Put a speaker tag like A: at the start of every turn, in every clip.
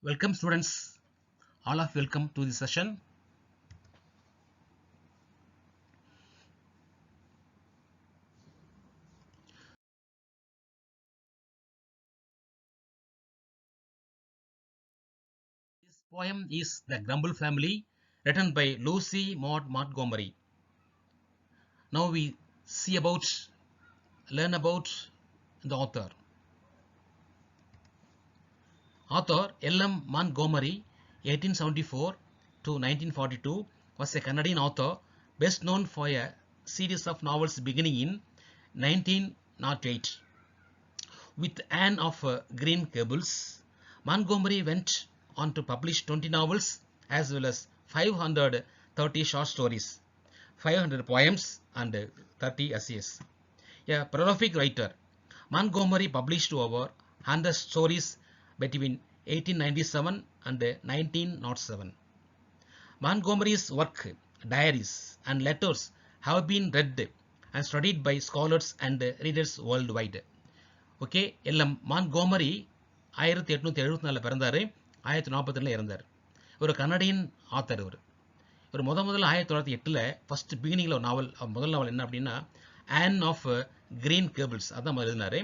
A: Welcome students, all of welcome to the session. This poem is The Grumble Family, written by Lucy Maud Montgomery. Now we learn about the author. Author L.M. Montgomery, 1874 to 1942, was a Canadian author best known for a series of novels beginning in 1908. With Anne of Green Gables, Montgomery went on to publish 20 novels as well as 530 short stories, 500 poems and 30 essays. A prolific writer, Montgomery published over 100 stories between 1897 and 1907. Montgomery's work, diaries and letters have been read and studied by scholars and readers worldwide. Okay LM Montgomery 1874 பிறந்தார், 1942 இறந்தார். ஒரு Canadian author. இவர் முதல்ல 1908 first பிகினிங்கில் ஒரு நாவல், முதல் நாவல் என்ன அப்படின்னா on off green cables, அதான் எழுதினார்.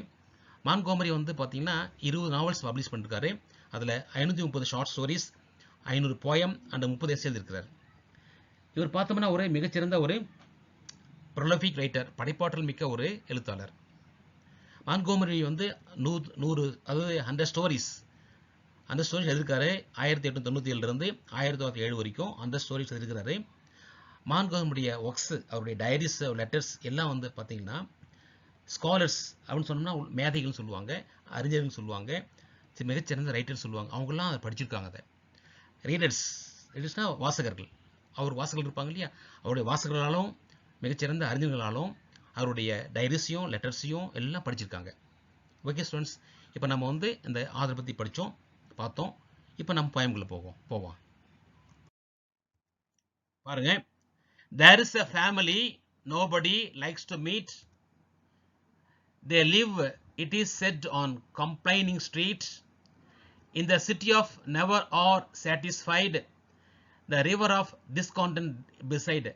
A: மான்கோமரி பார்த்தீங்கன்னா 20 நாவல்ஸ் பப்ளிஷ் பண்ணிருக்காரு. அதில் 530 short stories, 500 poem and 30 essay எழுதியிருக்கிறார். இவர் பார்த்தோம்னா ஒரு மிகச்சிறந்த ஒரு ப்ரொலபிக் ரைட்டர், படைப்பாற்றல் மிக்க ஒரு எழுத்தாளர். மான்கோமரி 100 ஸ்டோரிஸ் எழுதிருக்காரு. 1897 இருந்து 1907 வரைக்கும் அந்த ஸ்டோரிஸ் எழுதிருக்காரு. மான்கோமரியுடைய ஒர்க்ஸ், அவருடைய டைரிஸ், லெட்டர்ஸ் எல்லாம் பார்த்தீங்கன்னா ஸ்காலர்ஸ் அப்படின்னு சொன்னோம்னா மேதைகள்னு சொல்லுவாங்க, அறிஞர்கள் சொல்லுவாங்க, மிகச்சிறந்த ரைட்டர் சொல்லுவாங்க. அவங்கெல்லாம் அதை படிச்சிருக்காங்க. அதை ரீடர்ஸ்னா வாசகர்கள், அவர் வாசகர்கள் இருப்பாங்க இல்லையா, அவருடைய வாசகர்களாலும் மிகச்சிறந்த அறிஞர்களாலும் அவருடைய டைரிஸையும் லெட்டர்ஸையும் எல்லாம் படிச்சிருக்காங்க. ஓகே ஸ்டூடெண்ட்ஸ், இப்போ நம்ம இந்த ஆதரை பற்றி பார்த்தோம். இப்போ நம்ம போயம்குள்ள போவோம். பாருங்க. There is a family nobody likes to meet. They live, it is said, on complaining street. In the city of never are satisfied, the river of discontent beside.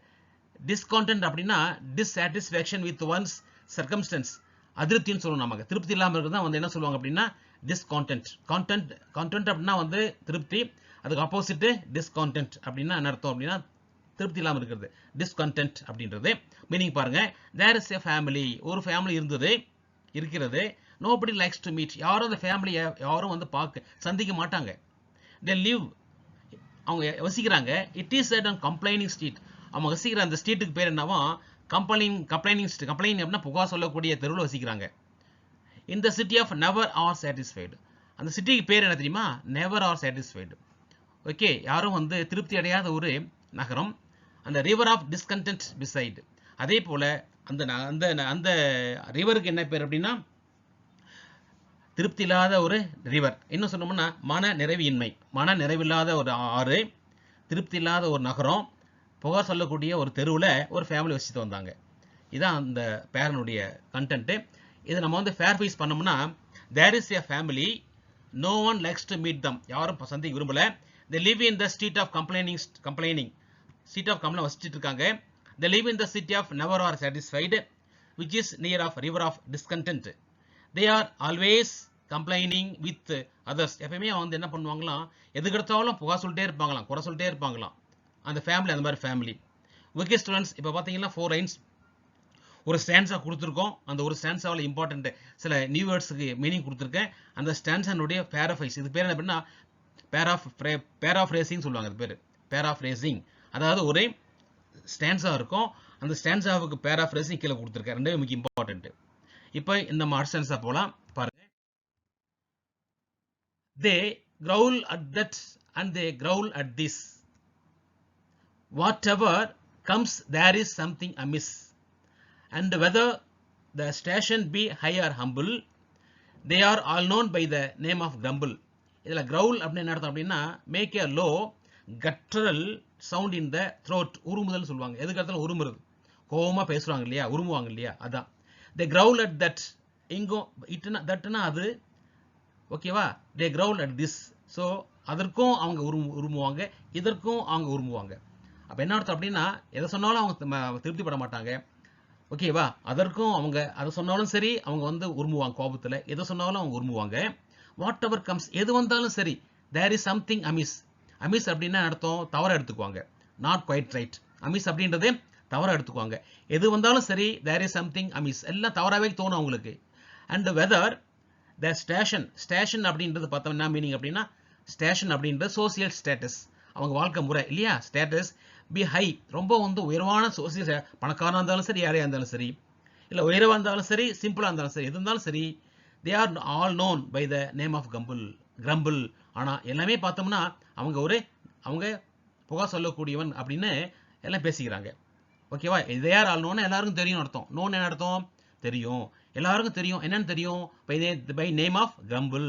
A: டிஸ்கான்டென்ட் அப்படின்னா டிஸ்சாட்டிஸ்ஃபேக்ஷன் வித் ஒன்ஸ் சர்க்கம்ஸ்டன்ஸ், அதிருப்தின்னு சொல்லுவோம். நமக்கு திருப்தி இல்லாமல் இருக்கிறது தான் என்ன சொல்லுவாங்க அப்படின்னா டிஸ்கான்டென்ட். கான்டென்ட் அப்படின்னா திருப்தி, அதுக்கு ஆப்போசிட் டிஸ்கான்டென்ட் அப்படின்னா என்ன அர்த்தம் அப்படின்னா திருப்தி இல்லாமல் இருக்கிறது, டிஸ்கண்டென்ட் அப்படின்றது மீனிங். பாருங்க, தேர் இஸ் எ ஃபேமிலி, ஒரு ஃபேமிலி இருக்கிறது. நோபடி லைக்ஸ் டு மீட், யாரும் அந்த ஃபேமிலியை யாரும் சந்திக்க மாட்டாங்க. தே லிவ், அவங்க வசிக்கிறாங்க. It is set on complaining street, அவங்க வசிக்கிற அந்த ஸ்ட்ரீட்டுக்கு பேர் என்னவா கம்ப்ளைனிங் ஸ்ட்ரீட். கம்ப்ளைனிங் அப்படின்னா புகார் சொல்லக்கூடிய தெருவில் வசிக்கிறாங்க. இந்த city of never are satisfied, அந்த சிட்டிக்கு பேர் என்ன தெரியுமா? Never are satisfied. ஓகே, யாரும் திருப்தி அடையாத ஒரு நகரம். அந்த ரிவர் ஆஃப் டிஸ்கண்டென்ட் பிசைடு, அதே போல அந்த ரிவருக்கு என்ன பேர் அப்படின்னா திருப்தி இல்லாத ஒரு ரிவர். இன்னும் சொன்னோம்னா மன நிறைவில்லாத ஒரு ஆறு, திருப்தி இல்லாத ஒரு நகரம், புகார் சொல்லக்கூடிய ஒரு தெருவில் ஒரு ஃபேமிலி வச்சுட்டு வந்தாங்க. இதுதான் அந்த பேரனுடைய கண்டென்ட்டு. இதை நம்ம ஃபேர்ஃபைஸ் பண்ணோம்னா, there is a family, no one likes to meet them, யாரும் சந்திக்க விரும்பல. They live in the street of complaining, street of complaint வச்சுட்டு இருக்காங்க. They live in the city of never are satisfied which is near of river of discontent. They are always complaining with others, எப்பயுமே என்ன பண்ணுவாங்களாம், எதுக்கெடுத்தாலும் புகார் சொல்லிட்டே இருப்பாங்களாம், குறை சொல்லிட்டே இருப்பாங்களாம். அந்த ஃபேமிலி அந்த மாதிரி ஃபேமிலி. ஓகே ஸ்டூடெண்ட்ஸ், இப்போ பார்த்தீங்கன்னா 4 லைன்ஸ் ஒரு ஸ்டான்ஸா கொடுத்துருக்கோம். அந்த ஒரு ஸ்டான்ஸாவில் இம்பார்ட்டன்ட் சில நியூ வேர்ட்ஸுக்கு மீனிங் கொடுத்துருக்கேன். அந்த ஸ்டான்ஸனுடைய பேராஃபைஸ், இது பேர் என்ன அப்படின்னா பேராஃப்ரேசிங் சொல்லுவாங்க. அது பேர் பேராஃப்ரேசிங். அதாவது ஒரே ஸ்டான்ஸா இருக்கும், அந்த ஸ்டான்ஸாவுக்கு பேராஃப்ரேசிங் கீழே கொடுத்துருக்கேன். ரெண்டே மிக இம்பார்ட்டன்ட். இப்போ இந்த மாதிரி ஸ்டான்ஸா போகலாம். பாருங்க. They growl at that and they growl at this. Whatever comes, there is something amiss. And whether the station be high or humble, they are all known by the name of grumble. இதில் growl அப்படின்னு அர்த்தம் அப்படின்னா make a low guttural sound in the throat. உருமுதல் சொல்லுவாங்க. எதுக்கு அர்த்தம் உருமுறது, கோவமாக பேசுவாங்க இல்லையா, உருமுவாங்க இல்லையா, அதான். they growl at that, இங்கோ இட்டுனா தட்டுனா அது, ஓகேவா. they growl at this, so அதற்கும் அவங்க உருமுவாங்க, இதற்கும் அவங்க உருமுவாங்க. அப்போ என்ன அர்த்தம் அப்படின்னா, எதை சொன்னாலும் அவங்க திருப்திப்பட மாட்டாங்க. ஓகேவா? அதற்கும் அவங்க அதை சொன்னாலும் சரி அவங்க வந்து உருமுவாங்க கோபத்தில், எதை சொன்னாலும் அவங்க உருமுவாங்க. வாட் எவர் கம்ஸ், எது வந்தாலும் சரி, தேர் இஸ் சம்திங் அமிஸ். அமிஸ் அப்படின்னா அர்த்தம் தவறாக எடுத்துக்குவாங்க, நாட் குவைட் ரைட். அமிஸ் அப்படின்றது தவறாக எடுத்துக்குவாங்க. எது வந்தாலும் சரி, தேர் இஸ் சம்திங் அமிஸ், எல்லாம் தவறாகவே தோணும் அவங்களுக்கு. And whether the station, station அப்படின்றது பார்த்தோம்னா மீனிங் அப்படின்னா, ஸ்டேஷன் அப்படின்றது சோசியல் ஸ்டேட்டஸ், அவங்க வாழ்க்கை முறை இல்லையா, ஸ்டேட்டஸ் பி ஹை, ரொம்ப வந்து உயர்வான சோசியல், பணக்காரனாக இருந்தாலும் சரி, யாரையாக இருந்தாலும் சரி, இல்லை உயர்வாக இருந்தாலும் சரி, சிம்பிளாக இருந்தாலும் சரி, எது இருந்தாலும் சரி, they are all known by the name of grumble. ஆனால் எல்லாமே பார்த்தோம்னா அவங்க புகா சொல்லக்கூடியவன் அப்படின்னு எல்லாம் பேசிக்கிறாங்க. ஓகேவா? தே ஆர் ஆல் நோன், எல்லாருக்கும் தெரியும் அர்த்தம். நோன் என்ன அர்த்தம்? தெரியும், எல்லாருக்கும் தெரியும். என்னன்னு தெரியும்? பை நேம் ஆஃப் கிரம்பிள்,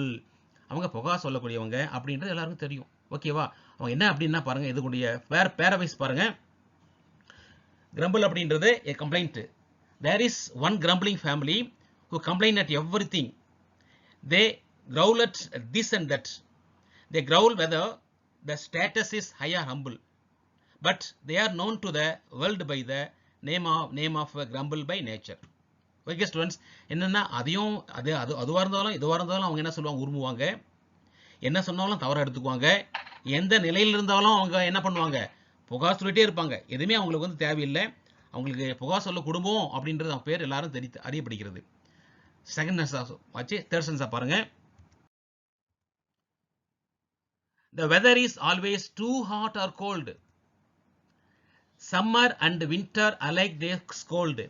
A: அவங்க புகா சொல்லக்கூடியவங்க அப்படின்றது எல்லாருக்கும் தெரியும். ஓகேவா? அவங்க என்ன அப்படின்னா பாருங்க, இதுக்குடைய பேரவைஸ் பாருங்க. கிரம்பிள் அப்படின்றது a complaint. There is one grumbling family who complain at everything. They growl at this and that. They growl whether the status is high or humble, but they are known to the world by the name of grumble by nature. Okay students, என்னன்னா அதையும் அதுவாக இருந்தாலும் இதுவாக இருந்தாலும் அவங்க என்ன சொல்லுவாங்க, உருமுவாங்க. என்ன சொன்னாலும் தவறாக எடுத்துக்குவாங்க. எந்த நிலையில் இருந்தாலும் அவங்க என்ன பண்ணுவாங்க, புகார் சொல்லிட்டே இருப்பாங்க. எதுவுமே அவங்களுக்கு வந்து தேவையில்லை. அவங்களுக்கு புகார் சொல்ல குடும்பம் அப்படின்றது அவங்க பேர் எல்லாரும் அறியப்படுகிறது. செகண்ட் சென்ஸ் ஆச்சு. தேர்ட் சென்ஸா பாருங்க. The weather is always too hot or cold. Summer and winter alike they scold.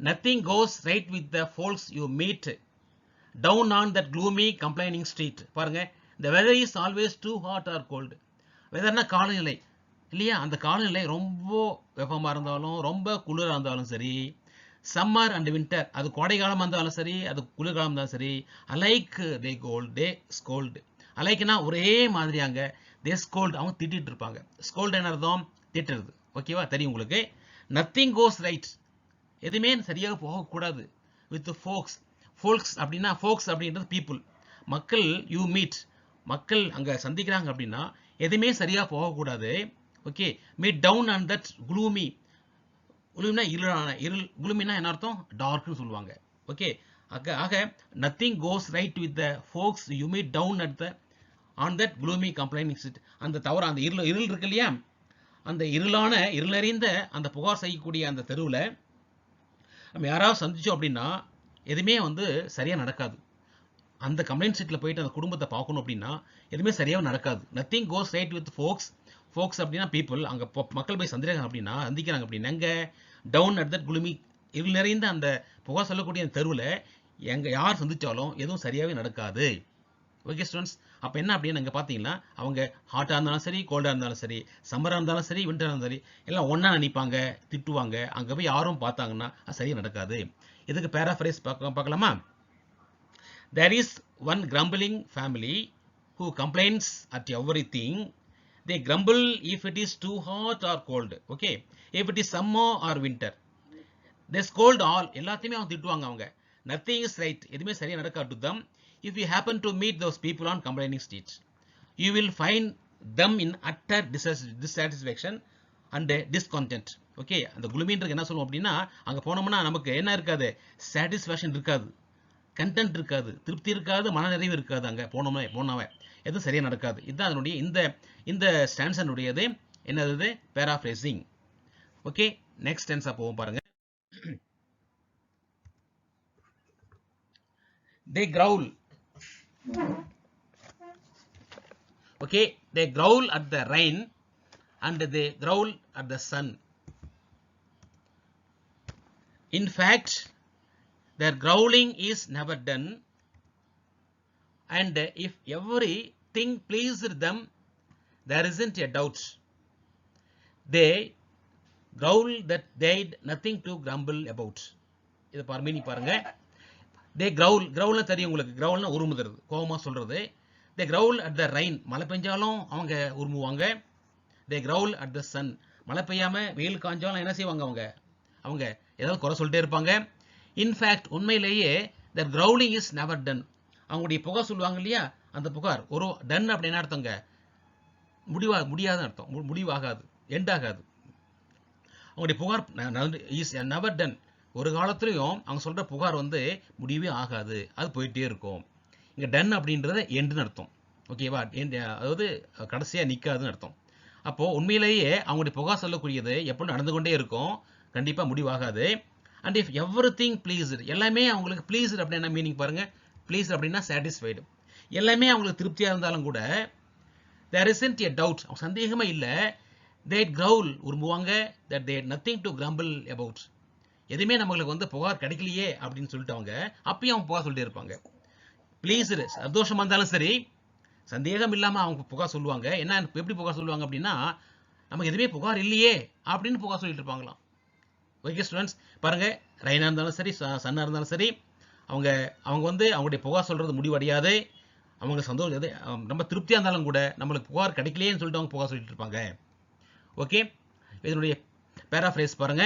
A: Nothing goes right with the folks you meet down on that gloomy complaining street. பாருங்க, the weather is always too hot or cold. வெதர்னா காலநிலை இல்லையா, அந்த காலநிலை ரொம்ப வெப்பமாக இருந்தாலும் ரொம்ப குளிராக இருந்தாலும் சரி, சம்மர் அண்ட் வின்டர், அது கோடை காலமாக இருந்தாலும் சரி, அது குளிர்காலம் இருந்தாலும் சரி, அலைக் தே ஸ்கோல்டு. அலைக்குனா ஒரே மாதிரியாங்க, தே ஸ்கோல்டு, அவங்க திட்டிட்டு இருப்பாங்க. ஸ்கோல்டு என்ன அர்த்தம்? திட்டுறது. ஓகேவா? தெரியும் உங்களுக்கு. நத்திங் கோஸ் ரைட், எதுவுமே சரியாக போகக்கூடாது. வித் ஃபோல்க்ஸ் அப்படின்னா, ஃபோக்ஸ் அப்படின்றது பீப்புள், மக்கள். யூ மீட், மக்கள் அங்கே சந்திக்கிறாங்க அப்படின்னா எதுவுமே சரியாக போகக்கூடாது. Okay, meet down and that gloomy. குளூமினா குளூமினா என்ன அர்த்தம்? டார்க்னு சொல்லுவாங்க. ஓகே, ஆக nothing goes right with the folks you meet down at the on that gloomy complaining street. அந்த தவறு, அந்த இருள் இருக்கு இல்லையா, அந்த இருள் நிறைந்த அந்த புகார் செய்யக்கூடிய அந்த தெருவில் நம்ம யாராவது சந்திச்சோம் அப்படின்னா எதுவுமே வந்து சரியாக நடக்காது. அந்த கம்ப்ளைண்ட் சீட்டில் போயிட்டு அந்த குடும்பத்தை பார்க்கணும் அப்படின்னா எதுவுமே சரியாக நடக்காது. நத்திங் கோஸ் ரைட் வித் ஃபோக்ஸ் அப்படின்னா பீப்புள். அங்கே மக்கள் போய் சந்திக்கிறாங்க அப்படின்னா எங்கே? டவுன் அட் தட் குளுமி, இருள் நிறைந்த அந்த புகார் சொல்லக்கூடிய அந்த தெருவில் யார் சந்தித்தாலும் எதுவும் சரியாகவே நடக்காது. ஓகே ஸ்டூடெண்ட்ஸ், அப்போ என்ன அப்படின்னு இங்கே பார்த்தீங்கன்னா, அவங்க ஹாட்டாக இருந்தாலும் சரி, கோல்டாக இருந்தாலும் சரி, சம்மராக இருந்தாலும் சரி, விண்டராக இருந்தாலும் சரி, எல்லாம் ஒன்றா நினைப்பாங்க, திட்டுவாங்க. அங்கே போய் யாரும் பார்த்தாங்கன்னா அது சரியாக நடக்காது. இதுக்கு பேராஃப்ரேஸ் பார்க்கலாமா? There is one grumbling family who complains at everything. They grumble if it is too hot or cold. Okay, if it is summer or winter. They scold all, எல்லாத்தையுமே அவங்க திட்டுவாங்க. அவங்க nothing is right, எதுவுமே சரியாக நடக்காது to them. If you happen to meet those people on complaining streets, you will find them in utter dissatisfaction and discontent. Okay, அந்த குளுமின்றது என்ன சொல்லுவோம் அப்படின்னா, அங்கே போனோம்னா நமக்கு என்ன இருக்காது? சாட்டிஸ்ஃபேக்ஷன் இருக்காது, கண்டென்ட் இருக்காது, திருப்தி இருக்காது, மனநிறைவு இருக்காது. அங்கே போனவன் எதுவும் சரியாக நடக்காது. இதுதான் அதனுடைய இந்த ஸ்டான்ஸனுடையது. என்னது? பேராஃப்ரேசிங். ஓகே, நெக்ஸ்ட் ஸ்டான்ஸா போவோம் பாருங்க. They growl. Okay, they growl at the rain and they growl at the sun. In fact, their growling is never done, and if everything pleased them, there isn't a doubt. They growl that they'd nothing to grumble about. இது பாருங்க. They growlனா தெரியும் உங்களுக்கு. growlனா உருமுதுறது, கோபமாக சொல்றது. They growl at the rain, மழை பெஞ்சாலும் அவங்க உருமுவாங்க. They growl at the sun, மழை பெய்யாமல் வெயில் காஞ்சாலும் என்ன செய்வாங்க? அவங்க ஏதாவது குறை சொல்லிட்டே இருப்பாங்க. இன்ஃபேக்ட், உண்மையிலேயே their growling is never done, அவங்களுடைய புகார் சொல்லுவாங்க இல்லையா, அந்த புகார் ஒரு டன் அப்படின்னு அர்த்தங்க, முடியாத அர்த்தம், முடிவாகாது, எண்ட் ஆகாது. அவங்களுடைய புகார் இஸ் நெவர் டன், ஒரு காலத்துலையும் அவங்க சொல்ற புகார் வந்து முடிவே ஆகாது, அது போயிட்டே இருக்கும். இங்க டன் அப்படின்றது எண்டுன்னு அர்த்தம். ஓகேவா, அதாவது கடைசியா நிக்காதுன்னு அர்த்தம். அப்போ உண்மையிலேயே அவங்களுடைய புகார் சொல்லக்கூடியது எப்படி நடந்து கொண்டே இருக்கும், கண்டிப்பா முடிவாகாது. அண்ட் இஃப் எவ்ரிதிங் ப்ளீஸ்டு, எல்லாமே அவங்களுக்கு ப்ளீஸ்டு அப்படின்னா மீனிங் பாருங்க, ப்ளீஸ்டு அப்படின்னா சாட்டிஸ்ஃபைடு, எல்லாமே அவங்களுக்கு திருப்தியா இருந்தாலும் கூட there isn't a doubt, அவங்க சந்தேகமே இல்லை, they growl, உரும்புவாங்க, that they had nothing to grumble about, எதுவுமே நம்மளுக்கு வந்து புகார் கிடைக்கலையே அப்படின்னு சொல்லிட்டு அவங்க அப்பயும் அவங்க புகார் சொல்லிட்டு இருப்பாங்க. ப்ளீஸ்டு, சந்தோஷமா இருந்தாலும் சரி, சந்தேகம் இல்லாம அவங்க புகார் சொல்லுவாங்க. என்ன எப்படி புகார் சொல்லுவாங்க அப்படின்னா, நமக்கு எதுவுமே புகார் இல்லையே அப்படின்னு புகார் சொல்லிட்டு இருப்பாங்களாம். ஓகே ஸ்டூடெண்ட்ஸ், பாருங்க, ரெயினா இருந்தாலும் சரி, சன்னா இருந்தாலும் சரி, அவங்க வந்து அவங்களுடைய புகார் சொல்றது முடிவடையாது. அவங்க சந்தோஷம் ரொம்ப திருப்தியா இருந்தாலும் கூட நம்மளுக்கு புகார் கிடைக்கலையேன்னு சொல்லிட்டு அவங்க புகார் சொல்லிட்டு இருப்பாங்க. ஓகே, இதனுடைய பேராஃப்ரேஸ் பாருங்க.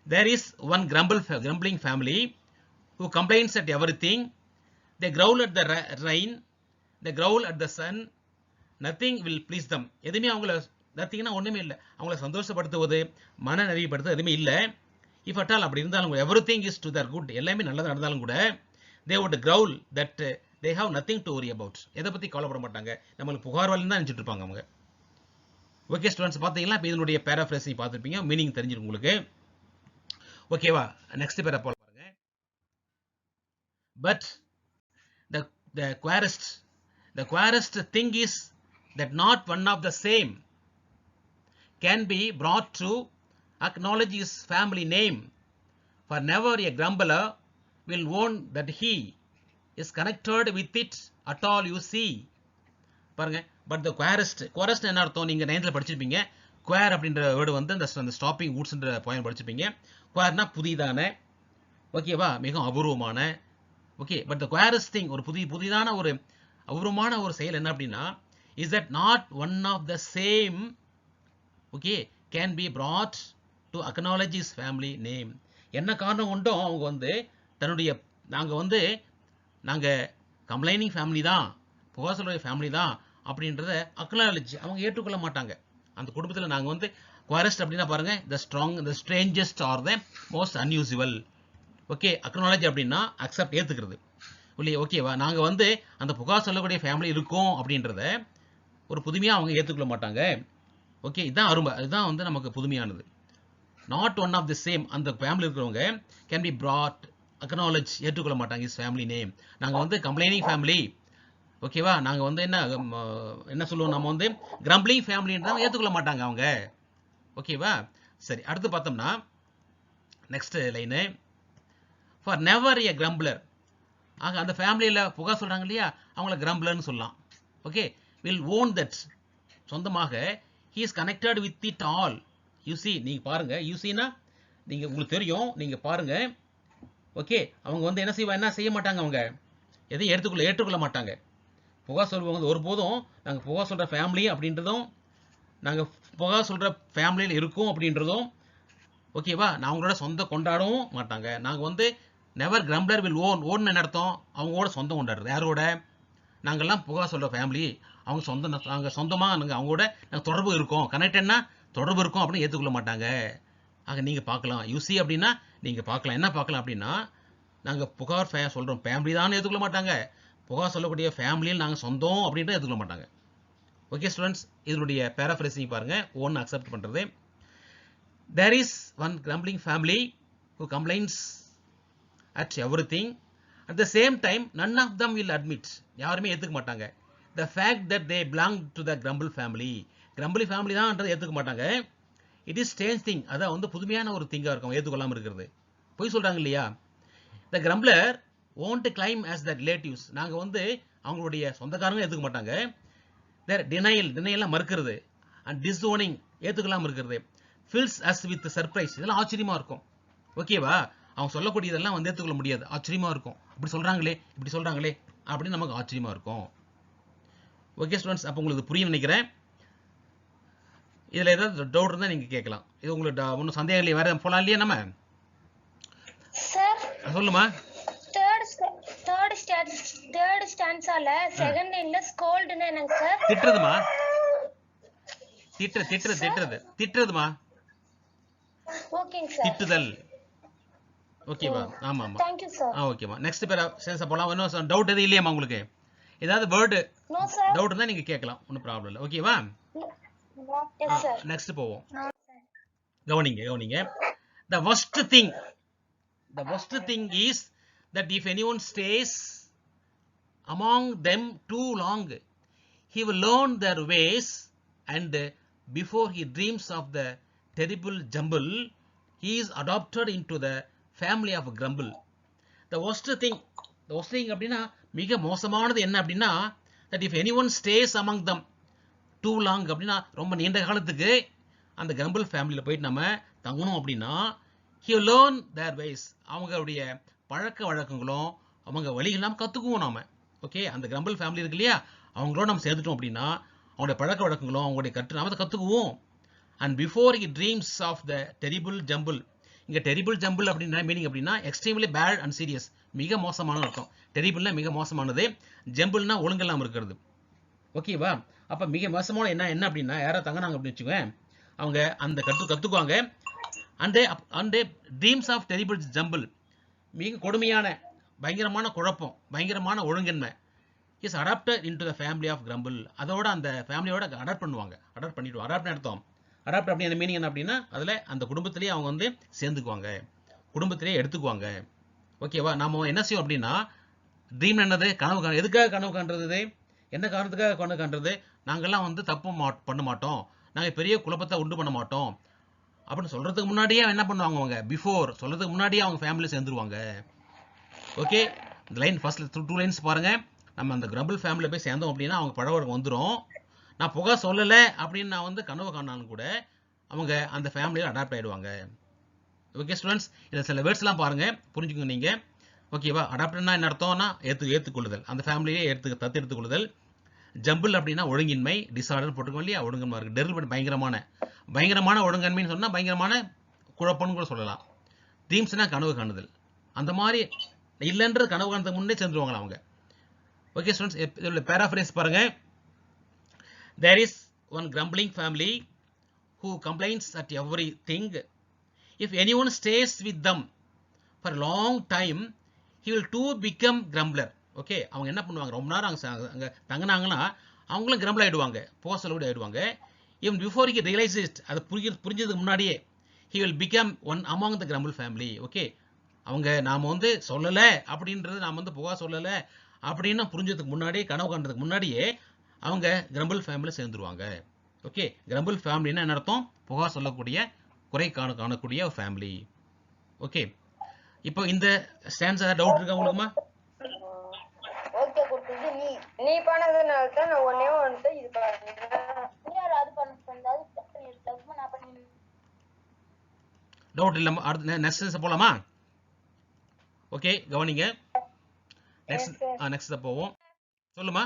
A: There is one grumbling family who complains at everything. They growl at the rain, they growl at the sun. Nothing will please them. எதுவுமே அவங்கள நத்திங்னா ஒண்ணுமே இல்லை, அவங்கள சந்தோஷப்படுத்துவது, மன நிறைவுபடுத்துவது எதுவுமே இல்லை. இஃப் அட் ஆல் அப்படி இருந்தாலும் everything is to their good, எல்லாமே நல்லதாக நடந்தாலும் கூட they would growl that they have nothing to worry about. எதை பத்தி கவலைப்பட மாட்டாங்க, நம்மளுக்கு புகார் வரலன்னு தான் நினைச்சிட்டு இருப்பாங்க அவங்க. ஓகே ஸ்டூடெண்ட்ஸ், பார்த்தீங்களா, இப்போ இதனுடைய பேராஃப்ரேஸிங் பார்த்துருப்பீங்க, மீனிங் தெரிஞ்சிருக்கும் உங்களுக்கு. ஓகேவா, நெக்ஸ்ட் பேரா போல பாருங்க. But the queerest thing is that not one of the same can be brought to acknowledge his family name, for never a grumbler will own that he is connected with it at all, you see. பாருங்க, but the queerest என்ன அர்த்தம், நீங்க 9th படிச்சிருப்பீங்க. queer அப்படின்ற word வந்து அந்த stopping வூட்ஸ்ன்ற point படிச்சிருப்பீங்க. queerனா புதிதான, ஓகேவா, மிகவும் அபூர்வமான. Okay, but the queerest thing, ஒரு புதிதான ஒரு அபூர்வமான ஒரு செயல் என்ன அப்படின்னா, is that not one of the same, okay, can be brought to acknowledge his family name. என்ன காரணம் கொண்டும் அவங்க வந்து தன்னுடைய நாங்க கம்ப்ளைனிங் ஃபேமிலி தான், புகார் சொல்ற ஃபேமிலி தான் அப்படின்றத அக்னாலஜ் அவங்க ஏற்றுக்கொள்ள மாட்டாங்க. அந்த குடும்பத்தில் நாங்கள் வந்து குவாரஸ்ட் அப்படின்னா பாருங்க, the strangest or the most unusual. Okay, acknowledge அப்படின்னா அக்செப்ட், ஏற்றுக்கிறது இல்லையா. ஓகேவா, நாங்கள் வந்து அந்த புகார் சொல்லக்கூடிய ஃபேமிலி இருக்கோம் அப்படின்றத ஒரு புதுமையாக அவங்க ஏற்றுக்கொள்ள மாட்டாங்க. ஓகே, இதுதான் அருமை, இதுதான் வந்து நமக்கு புதுமையானது. Not one of the same, அந்த ஃபேமிலி இருக்கிறவங்க கேன் பி brought, அக்னாலஜ், ஏற்றுக்கொள்ள மாட்டாங்க இஸ் ஃபேமிலி நேம். நாங்கள் வந்து கம்ப்ளைனிங் ஃபேமிலி, ஓகேவா, நாங்கள் வந்து என்ன சொல்லுவோம், நம்ம வந்து கிரம்பிளிங் ஃபேமிலின்றத ஏற்றுக்கொள்ள மாட்டாங்க அவங்க. ஓகேவா, சரி, அடுத்து பார்த்தோம்னா next line, far never a grumbler. ஆக அந்த ஃபேமிலியில் புகார் சொல்கிறாங்க இல்லையா, அவங்கள கிரம்பிளர்னு சொல்லலாம். ஓகே, வில் ஓன் தட், சொந்தமாக, he is connected with it all, you see. நீங்கள் பாருங்க, யூசினா நீங்கள் உங்களுக்கு தெரியும், நீங்கள் பாருங்க. ஓகே, அவங்க வந்து என்ன செய்ய மாட்டாங்க, அவங்க எதையும் ஏற்றுக்கொள்ள மாட்டாங்க. புகார் சொல்லுவாங்க ஒருபோதும் நாங்கள் புகார் சொல்கிற ஃபேமிலி அப்படின்றதும், நாங்கள் புகார் சொல்கிற ஃபேமிலியில் இருக்கோம் அப்படின்றதும், ஓகேவா, நான் அவங்களோட சொந்தம் கொண்டாடவும் மாட்டாங்க. நாங்கள் வந்து நெவர் கிரம்பிளர் வில் ஓன் அர்த்தம், அவங்களோட சொந்தம் கொண்டாடுறது. யாரோட, நாங்கள்லாம் புகார் சொல்கிற ஃபேமிலி, அவங்க சொந்தம், நாங்கள் சொந்தமாக அவங்களோட நாங்கள் தொடர்பு இருக்கோம், கனெக்டட்னா தொடர்பு இருக்கோம் அப்படின்னு ஏற்றுக்கொள்ள மாட்டாங்க. ஆக நீங்கள் பார்க்கலாம், யூசி அப்படின்னா நீங்கள் பார்க்கலாம், என்ன பார்க்கலாம் அப்படின்னா, நாங்கள் புகார் சொல்கிறோம் ஃபேமிலி தான் ஏற்றுக்கொள்ள மாட்டாங்க, புகார் சொல்லக்கூடிய ஃபேமிலியில் நாங்கள் சொந்தம் அப்படின்றத ஏற்றுக்கொள்ள மாட்டாங்க. ஓகே ஸ்டூடெண்ட்ஸ், இதனுடைய பேராஃப்ரேசிங் பாருங்க, ஒன்று அக்செப்ட் பண்ணுறது. There is one grumbling family who complains at everything. At the same time, none of them will admit, யாருமே ஏற்றுக்க மாட்டாங்க, the fact that they belong to the grumble family. grumble family தான்ன்றதை ஏற்றுக்க மாட்டாங்க. It is strange thing, அதான் வந்து புதுமையான ஒரு திங்காக இருக்கும் ஏற்றுக்கொள்ளாமல் இருக்கிறது. போய் சொல்கிறாங்க இல்லையா, the grumbler won't claim as the relatives. நாங்கள் வந்து அவங்களுடைய சொந்தக்காரங்களும் ஏற்றுக்க மாட்டாங்க. their denial மறுக்கிறது, அண்ட் disowning ஏற்றுக்கொள்ளாமல் இருக்கிறது, fills us with surprise. இதெல்லாம் ஆச்சரியமா இருக்கும். ஓகேவா, அவங்க சொல்லக்கூடியதெல்லாம் வந்து ஏற்றுக்கொள்ள முடியாது, ஆச்சரியமா இருக்கும். இப்படி சொல்றாங்களே அப்படின்னு நமக்கு ஆச்சரியமா இருக்கும். ஓகே ஸ்டூடெண்ட்ஸ், அப்போ உங்களுக்கு புரிய நினைக்கிறேன். இதில் ஏதாவது டவுட் இருந்தால் நீங்கள் கேட்கலாம். இது உங்களுக்கு ஒன்றும் சந்தேகம் இல்லையா, வேற போகலாம் இல்லையா நம்ம? சொல்லுமா.
B: third தேர்ட் ஸ்டான்ஸால செகண்ட் லைன்ல ஸ்கோல்ட்னா என்னங்க சார்?
A: திட்டுறதுமா, திட்டுறதுமா,
B: ஓகேங்க சார்.
A: திட்டுதல். ஓகேவா? ஆமா ஆமா.
B: Thank you sir.
A: ஓகேமா. நெக்ஸ்ட் பேரா சென்ஸ் போலாம். இன்னும் டவுட் எதுவும் இல்லையாமா உங்களுக்கு? ஏதாவது வேர்டு
B: No sir.
A: டவுட் இருந்தா நீங்க கேட்கலாம், ஒன்றும் ப்ராப்ளம் இல்லை. ஓகேவா?
B: Yes sir.
A: நெக்ஸ்ட் போவோம்.
B: No sir.
A: கவனிங்க. The worst thing is that if anyone stays among them too long, he will learn their ways, and before he dreams of the terrible jumble, he is adopted into the family of grumble. The worst thing அப்படின்னா மிக மோசமானது என்ன அப்படின்னா, that if anyone stays among them too long அப்படின்னா ரொம்ப நீண்ட காலத்துக்கு அந்த கிரம்பிள் ஃபேமிலியில் போயிட்டு நம்ம தங்கணும் அப்படின்னா, he will learn their ways, அவங்களுடைய பழக்க வழக்கங்களும் அவங்க வழிகள்லாம் கற்றுக்குவோம் நாம. ஓகே, அந்த கிரம்பிள் ஃபேமிலி இருக்கு இல்லையா, அவங்களோட நம்ம சேர்ந்துட்டோம் அப்படின்னா அவங்களுடைய பழக்க வழக்கங்களும் அவங்களுடைய நாம அதை கற்றுக்குவோம். And before he dreams of the terrible jumble, இங்கே டெரிபிள் ஜம்பிள் அப்படின்னா மீனிங் அப்படின்னா எக்ஸ்ட்ரீம்லி பேட் அண்ட் சீரியஸ், மிக மோசமான அர்த்தம். டெரிபிள்னா மிக மோசமானது, ஜம்பிள்னா ஒழுங்கெல்லாம் இருக்கிறது. ஓகேவா? அப்போ மிக மோசமான என்ன அப்படின்னா யாராவது தங்கினாங்க அப்படின்னு வச்சுக்கோங்க, அவங்க அந்த கற்றுக்குவாங்க. And dreams of terrible jumble, மிக கொடுமையான பயங்கரமான குழப்பம், பயங்கரமான ஒழுங்கின்மை, is adapted into the family of grumble, அதோட அந்த ஃபேமிலியோட அடாப்ட் பண்ணுவாங்க. அடாப்ட் அர்த்தம். அடாப்ட் அப்படி அந்த மீனிங் என்ன அப்படின்னா அதில் அந்த குடும்பத்திலேயே அவங்க வந்து சேர்ந்துக்குவாங்க, குடும்பத்திலேயே எடுத்துக்குவாங்க. ஓகேவா? நாம என்ன செய்வோம் அப்படின்னா, ட்ரீம் என்னது? கனவு. எதுக்காக கனவு காண்றது? என்ன காரணத்துக்காக கனவு காண்றது? நாங்கள்லாம் வந்து தப்பு பண்ண மாட்டோம், நாங்கள் பெரிய குழப்பத்தை உண்டு பண்ண மாட்டோம் அப்படின்னு சொல்றதுக்கு முன்னாடியே என்ன பண்ணுவாங்க, அவங்க பிஃபோர் சொல்றதுக்கு முன்னாடியே அவங்க ஃபேமிலி சேர்ந்துருவாங்க. ஓகே, இந்த லைன் ஃபர்ஸ்ட் 2 லைன்ஸ் பாருங்க. நம்ம அந்த கிரம்பிள் ஃபேமிலியில் போய் சேர்ந்தோம் அப்படின்னா அவங்க பழவழக்கம் வந்துடும். நான் புகை சொல்லலை அப்படின்னு நான் வந்து கனவு காணாலும் கூட அவங்க அந்த ஃபேமிலியில் அடாப்ட் ஆகிடுவாங்க. ஓகே ஸ்டூடெண்ட்ஸ், இதில் சில வேர்ட்ஸ்லாம் பாருங்கள், புரிஞ்சுக்கோங்க நீங்கள். ஓகேவா? அடாப்ட்னா என்ன அர்த்தம்னா ஏற்றுக்கொள்ளுதல், அந்த ஃபேமிலியே எடுத்துக்கொள்ளுதல். ஜம்பிள் அப்படின்னா ஒழுங்கின்மை, டிசார்டர் போட்டுக்கோ இல்லையா, ஒழுங்கின்மை இருக்குது. டெரிபிள் பயங்கரமான ஒழுங்கின்மைன்னு சொன்னால் பயங்கரமான குழப்பம்னு கூட சொல்லலாம். ட்ரீம்ஸ்னா கனவு காணுதல், அந்த மாதிரி இல்லைன்றது கனவு காணுறதுக்கு முன்னே சேர்ந்துருவாங்களா அவங்க. ஓகே ஸ்டூடெண்ட்ஸ், இதோட பேராஃப்ரேஸ் பாருங்க. There is one grumbling family who complains at everything. If anyone stays with them for a long time, he will too become grumbler. Okay, அவங்க என்ன பண்ணுவாங்க, ரொம்ப நேரம் அங்கே தங்கினாங்கன்னா அவங்களும் கிரம்பிள் ஆகிடுவாங்க, போக சொல்லக்கூட ஆகிடுவாங்க. Even before he realise it, அது புரிஞ்சதுக்கு முன்னாடியே he will become one among the grumble family. Okay, அவங்க நாம் வந்து சொல்லலை அப்படின்றது, நாம் வந்து புகா சொல்லலை அப்படின்னு புரிஞ்சதுக்கு முன்னாடியே, கனவு காண்றதுக்கு முன்னாடியே அவங்க கிரம்பிள் ஃபேமிலியில் சேர்ந்துருவாங்க. ஓகே, கிரம்பிள் ஃபேமிலின்னா என்ன அர்த்தம்? புகா சொல்லக்கூடிய, குறை காணக்கூடிய ஒரு ஃபேமிலி. ஓகே, இப்போ இந்த ஸ்டான்ஸ் ஏதாவது டவுட் இருக்கா உங்களுக்குமா?
B: ஓகே, கொடுத்தது நீ பண்ணதுனால தான் நான் ஒண்ணே ஒன்று இது பண்ணேன். யார் அது பண்ணது நான் பண்ணேன்.
A: டவுட் இல்லைம்மா. அடுத்து நெக்ஸ்ட் போகலாமா? ஓகே, கவனிங்க. நெக்ஸ்ட் போவோம். சொல்லுமா.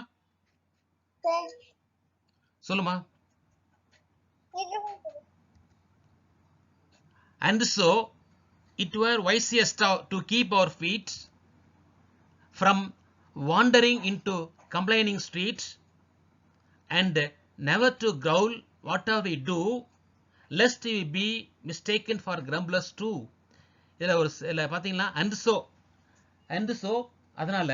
A: And so it were wisest to keep our feet from wandering into complaining streets, and never to growl whatever we do, lest we be mistaken for grumblers too. இதில் ஒரு இல்லை பார்த்தீங்களா? and so அதனால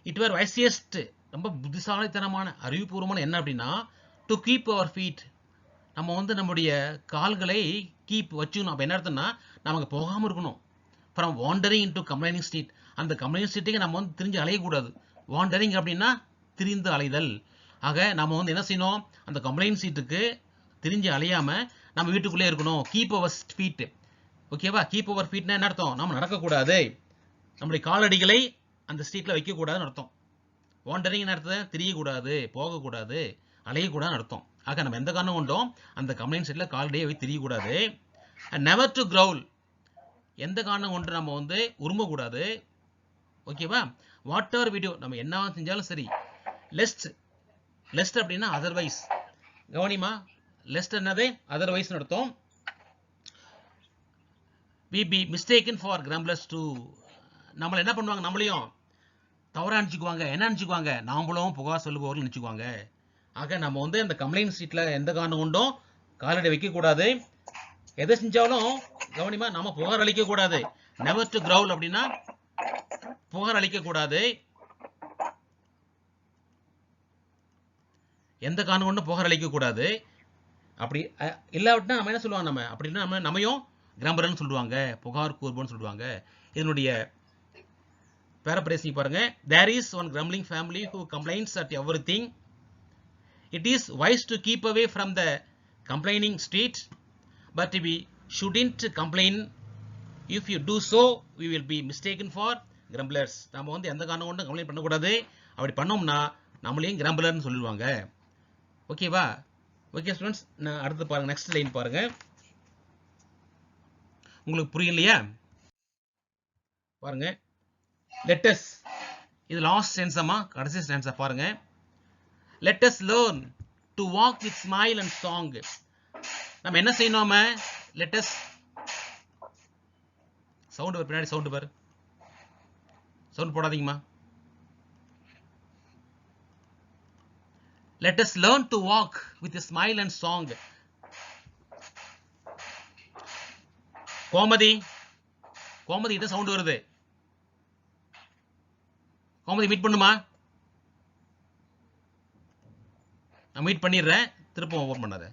A: it were wisest, ரொம்ப புத்திசாலித்தனமான அறிவுபூர்வமான என்ன அப்படின்னா, டு கீப் அவர் ஃபீட், நம்ம வந்து நம்முடைய கால்களை கீப் வச்சுக்கணும். அப்போ என்ன அர்த்தம்னா நமக்கு போகாமல் இருக்கணும். From wandering into complaining street, அந்த கம்ப்ளைனிங் ஸ்ட்ரீட்டுக்கு நம்ம வந்து திரிஞ்சு அலையக்கூடாது. வாண்டரிங் அப்படின்னா திரிந்து அலைதல். ஆக நம்ம வந்து என்ன செய்யணும், அந்த கம்ப்ளைனிங் ஸ்ட்ரீட்டுக்கு திரிஞ்சு அலையாமல் நம்ம வீட்டுக்குள்ளே இருக்கணும். Keep our feet. ஓகேவா? கீப் அவர் ஃபீட்னா என்ன அர்த்தம்? நம்ம நடக்கக்கூடாது, நம்முடைய காலடிகளை அந்த ஸ்ட்ரீட்டில் வைக்கக்கூடாதுன்னு அர்த்தம். வாண்டரிங் அர்த்தம் திரியக்கூடாது, போகக்கூடாது, அலையக்கூடாதுன்னு அர்த்தம். ஆக நம்ம எந்த காரணம் கொண்டோம் அந்த கம்ப்ளைண்ட் சைட்டில் கால்டையே போய் திரியக்கூடாது. அண்ட் நெவர் டு கிரவுல், எந்த காரணம் கொண்டு நம்ம வந்து உருமக்கூடாது. ஓகேவா? வாட் எவர் வீடியோ, நம்ம என்ன செஞ்சாலும் சரி. லெஸ்ட் அப்படின்னா அதர்வைஸ். கவனிமா, லெஸ்ட் என்னது? அதர்வைஸ் அர்த்தம். we be mistaken for grumblers too, நம்மள என்ன பண்ணுவாங்க, நம்மளையும் தவறா நினைச்சுக்குவாங்க. என்ன நினைச்சுக்குவாங்க? நாமளும் புகார் சொல்லுபவர்கள் நினைச்சுக்குவாங்க. ஆக நம்ம வந்து அந்த கம்ப்ளைண்ட் சீட்ல எந்த காரணம் கொண்டும் காலடி வைக்க கூடாது. எதை செஞ்சாலும் கவனிமா, நாம புகார் அளிக்க கூடாது. நெவர் டு கிரவுல் அப்படின்னா புகார் அளிக்க கூடாது. எந்த காரணம் கொண்டும் புகார் அளிக்க கூடாது. அப்படி இல்லாவிட்டா நம்ம என்ன சொல்லுவாங்க, நம்ம அப்படின்னா நம்மையும் கிரம்பரன் சொல்லுவாங்க, புகார் கூறுபவன் சொல்லுவாங்க. இதனுடைய paraphrasing பாருங்க. There is one grumbling family who complains at everything. It is wise to keep away from the complaining street, but we shouldn't complain. If you do so, we will be mistaken for grumblers. நாம வந்து எந்த காரணம் கொண்டும் complaint பண்ணக்கூடாது. அப்படி பண்ணோம்னா நம்மளையும் கிரம்பலர்னு சொல்லுவாங்க. ஓகேவா? ஓகே ஸ்டூடெண்ட்ஸ், நான் அடுத்து பாருங்க, நெக்ஸ்ட் லைன் பாருங்க. உங்களுக்கு புரியலையா? பாருங்க. Let us, இது லாஸ்ட் ஸ்டான்ஸாமா, கடைசி ஸ்டான்ஸா பாருங்க. Let us learn to walk with smile and song. நம்ம என்ன செய்யணும்? Let us, சவுண்ட் பாரு, பின்னாடி சவுண்ட் பாரு, sound போடாதீங்கம்மா. Let us learn to walk with a smile and song. Gomathi, Gomathi கிட்ட சவுண்ட் வருது. கோமதி மீட் பண்ணுமா? நான் மீட் பண்ணிடுறேன், திரும்ப ஓபன் பண்ணாத.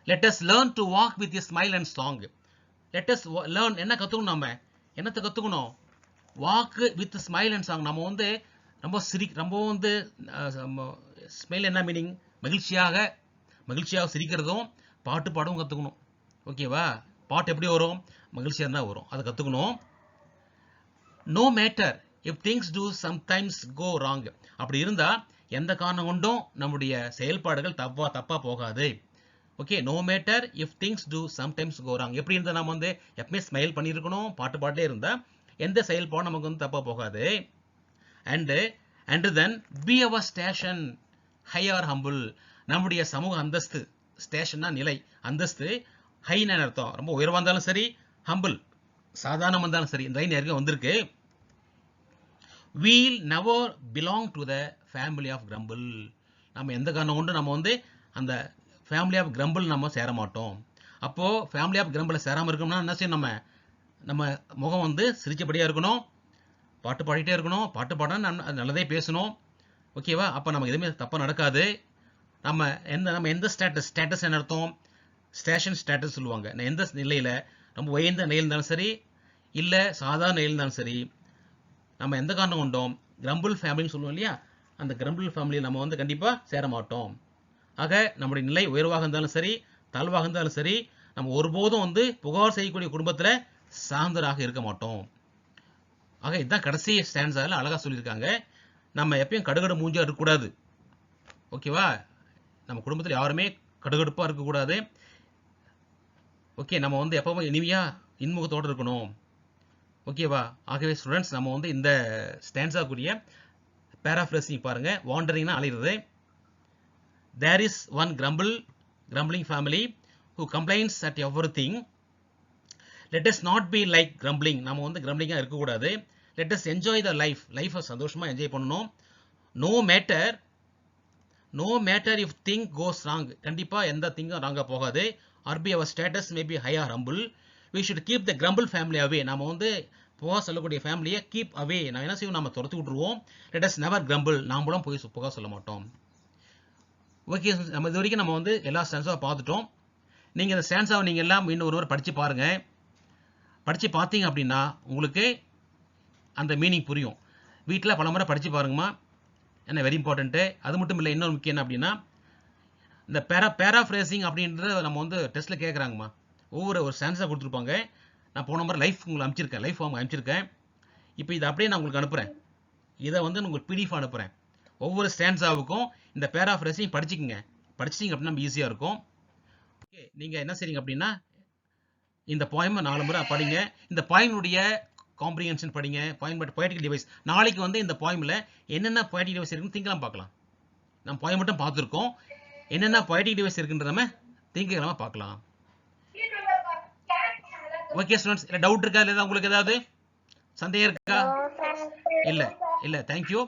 A: Let us learn to walk with a smile and song. Let us learn, என்ன கத்துக்கணும்? நம்ம என்னத்தை கத்துக்கணும்? Walk with a smile and song. நம்ம வந்து ரொம்ப வந்து ஸ்மைல் என்ன மீனிங்? மகிழ்ச்சியாக சிரிக்கிறதும் பாட்டு பாடவும் கத்துக்கணும். ஓகேவா? பாட்டு எப்படி வரும்? மகிழ்ச்சியா இருந்தா வரும், அதை கத்துக்கணும். No matter if things do sometimes go wrong. அப்படி இருந்தா எந்த காரணம் கொண்டும் நம்முடைய செயல்பாடுகள் தப்பா போகாது. Okay, no matter if things do sometimes go wrong. எப்படி இருந்தா நம்ம வந்து எப்பவுமே ஸ்மைல் பண்ணியிருக்கணும், பாட்டு பாட்டே இருந்தா எந்த செயல்பாடும் நமக்கு வந்து தப்பா போகாது. and then be our station high or humble. நம்முடைய சமூக அந்தஸ்து, ஸ்டேஷன்னா நிலை, அந்தஸ்து, ஹைன்னு அர்த்தம், ரொம்ப உயர்வா இருந்தாலும் சரி, ஹம்பிள் சாதாரணமா இருந்தாலும் சரி. இந்த லைன் யாருக்கும் வந்திருக்கு. We'll never belong to the family of grumble. நம்ம எந்த காரணம் கொண்டு நம்ம வந்து அந்த ஃபேமிலி ஆஃப் கிரம்பிள் நம்ம சேர மாட்டோம். அப்போ ஃபேமிலி ஆஃப் கிரம்பிள் சேராம இருக்கணும்னா என்ன செய்யணும்? நம்ம முகம் வந்து சிரிச்சபடியா இருக்கணும், பாட்டு பாடிட்டே இருக்கணும், பாட்டு பாடினா நல்லதே பேசணும். ஓகேவா? அப்போ நமக்கு எதுவுமே தப்பா நடக்காது. நம்ம எந்த ஸ்டேட்டஸ் என்ன அர்த்தம்? ஸ்டேஷன் ஸ்டேட்டஸ் சொல்லுவாங்க. எந்த நிலையில, ரொம்ப உயர்ந்த நிலையில் இருந்தாலும் சரி, இல்லை சாதாரண நிலையில் இருந்தாலும் சரி, நம்ம எந்த காரணம் கொண்டோம் கிரம்பிள் ஃபேமிலின்னு சொல்லுவோம் இல்லையா, அந்த கிரம்பிள் ஃபேமிலியை நம்ம வந்து கண்டிப்பாக சேர மாட்டோம். ஆக நம்முடைய நிலை உயர்வாக இருந்தாலும் சரி, தாழ்வாக இருந்தாலும் சரி, நம்ம ஒருபோதும் வந்து புகார் செய்யக்கூடிய குடும்பத்தில் சார்ந்தராக இருக்க மாட்டோம். ஆக இதுதான் கடைசி ஸ்டான்ஸால அழகாக சொல்லியிருக்காங்க. நம்ம எப்பயும் கடுகடு மூஞ்சா இருக்கக்கூடாது. ஓகேவா? நம்ம குடும்பத்தில் யாருமே கடுகடுப்பாக இருக்கக்கூடாது. ஓகே, நம்ம வந்து எப்பவும் இனிமையா இன்முகத்தோடு இருக்கணும். ஓகேவா? ஆகவே ஸ்டூடெண்ட்ஸ், நம்ம வந்து இந்த ஸ்டான்ஸா கூடிய பேராஃப்ரேசிங் பாருங்க. வாண்டரிங்னா அலையிறது. There is one grumbling family who complains at everything. Let us not be like grumbling. நம்ம வந்து கிரம்பிளிங்கா இருக்கக்கூடாது. Let us enjoy the life. லைஃபை சந்தோஷமா என்ஜாய் பண்ணணும். No matter if thing goes wrong. கண்டிப்பா எந்த திங்கும் ராங்கா போகாது. Or be our status may be high or humble. We should keep the grumble family away. நாம வந்து புகார் சொல்லக்கூடிய ஃபேமிலியை கீப் அவே, நான் என்ன செய்வோம்? நம்ம துரத்து விட்டுருவோம். Let us never grumble. நாமளும் போய் புகார் சொல்ல மாட்டோம். ஓகே, நம்ம இது வரைக்கும் நம்ம வந்து எல்லா ஸ்டான்ஸாவை பார்த்துட்டோம். நீங்கள் இந்த ஸ்டான்ஸாவை நீங்கள் எல்லாம் இன்னும் ஒருவர் படித்து பாருங்கள். படித்து பார்த்தீங்க அப்படின்னா உங்களுக்கு அந்த மீனிங் புரியும். வீட்டில் பல முறை படித்து பாருங்கம்மா, என்ன வெரி இம்பார்ட்டண்ட்டு. அது மட்டும் இல்லை, இன்னொரு முக்கியம் என்ன அப்படின்னா, இந்த பேராஃப்ரேசிங் அப்படின்றத நம்ம வந்து டெஸ்ட்டில் கேட்குறாங்கம்மா. ஒரு ஸ்டான்ஸாக கொடுத்துருப்பாங்க. நான் போன முறை லைஃப் உங்களுக்கு அனுப்பிச்சிருக்கேன், லைஃப் ஃபார்ம் அனுப்பிச்சிருக்கேன். இப்போ இதை அப்படியே நான் உங்களுக்கு அனுப்புகிறேன். இதை வந்து உங்களுக்கு பிடிஎஃப் அனுப்புகிறேன். ஒவ்வொரு ஸ்டான்ஸாவுக்கும் இந்த பேராஃப்ரேசிங் படிச்சிக்கங்க. படிச்சிங்க அப்படின்னா நம்ம ஈஸியாக இருக்கும். ஓகே, நீங்கள் என்ன செய்றீங்க அப்படின்னா, இந்த போயமை 4 முறை படிங்க. இந்த போயமுடைய காம்ப்ரிஹென்ஷன் படிங்க. Poetic device. நாளைக்கு வந்து இந்த போயமில் என்னென்ன பொயட்டிக் டிவைஸ் இருக்குன்னு திங்கலாம் பார்க்கலாம். நம்ம போயம் மட்டும் பார்த்துருக்கோம். என்னென்ன பொயட்டிக் டிவைஸ் இருக்குன்ற நம்ம திங்கக்கிழமை பார்க்கலாம். ஓகே ஸ்டூடெண்ட்ஸ், இல்ல டவுட் இருக்கா? இல்ல உங்களுக்கு ஏதாவது சந்தேகம் இருக்கா? இல்ல இல்ல, தேங்க்யூ.